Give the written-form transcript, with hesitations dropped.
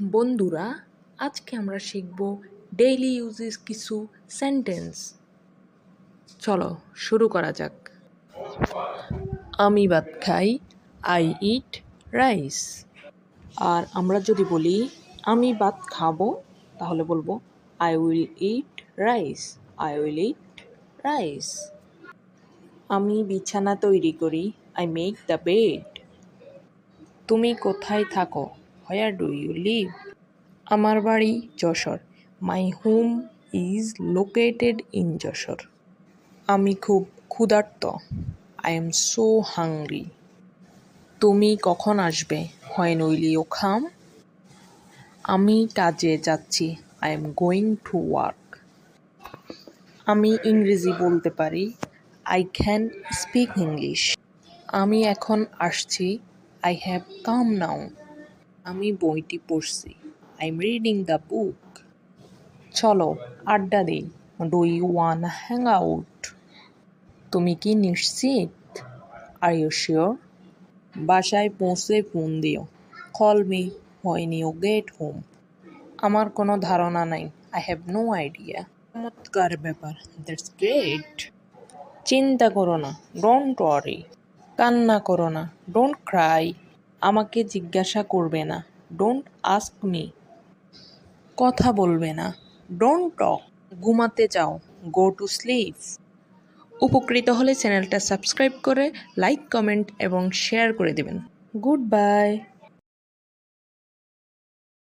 বন্ধুরা, আজকে আমরা শিখব ডেইলি ইউজেস কিছু সেন্টেন্স। চলো শুরু করা যাক। আমি ভাত খাই, আই ইট রাইস। আর আমরা যদি বলি আমি ভাত খাবো, তাহলে বলবো I will eat rice. I will eat rice. আমি বিছানা তৈরি করি, আই মেক দ্য বেড। তুমি কোথায় থাকো, হোয়ার ডু ইউ লিভ? আমার বাড়ি Jessore, my home is located in Jessore. আমি খুব ক্ষুধার্ত, আই এম সো হাংরি। তুমি কখন আসবে, হোয়েন উইল ইউ কাম? আমি কাজে যাচ্ছি, I am going to work. আমি ইংরেজি বলতে পারি, আই ক্যান স্পিক ইংলিশ। আমি এখন আসছি, আই হ্যাভ কাম নাও। আমি বইটি পড়ছি, I am reading the book. চলো আড্ডা দিই, do you want hang out? তুমি কি নিশ্চিত, আর ইউ শিওর? বাসায় পৌঁছে ফোন দিও, call me when you get home. আমার কোনো ধারণা নাই, আই হ্যাভ নো আইডিয়া। চমৎকার ব্যাপার, দ্যাটস গ্রেট। চিন্তা করো না, ডোন্ট ওয়ারি। কান্না করো না, ডোন্ট ক্রাই। আমাকে জিজ্ঞাসা করবে না, ডোন্ট আস্ক মি। কথা বলবে না, ডোন্ট টক। ঘুমাতে যাও, গো টু স্লিপ। উপকৃত হলে চ্যানেলটা সাবস্ক্রাইব করে লাইক, কমেন্ট এবং শেয়ার করে দেবেন। Good bye.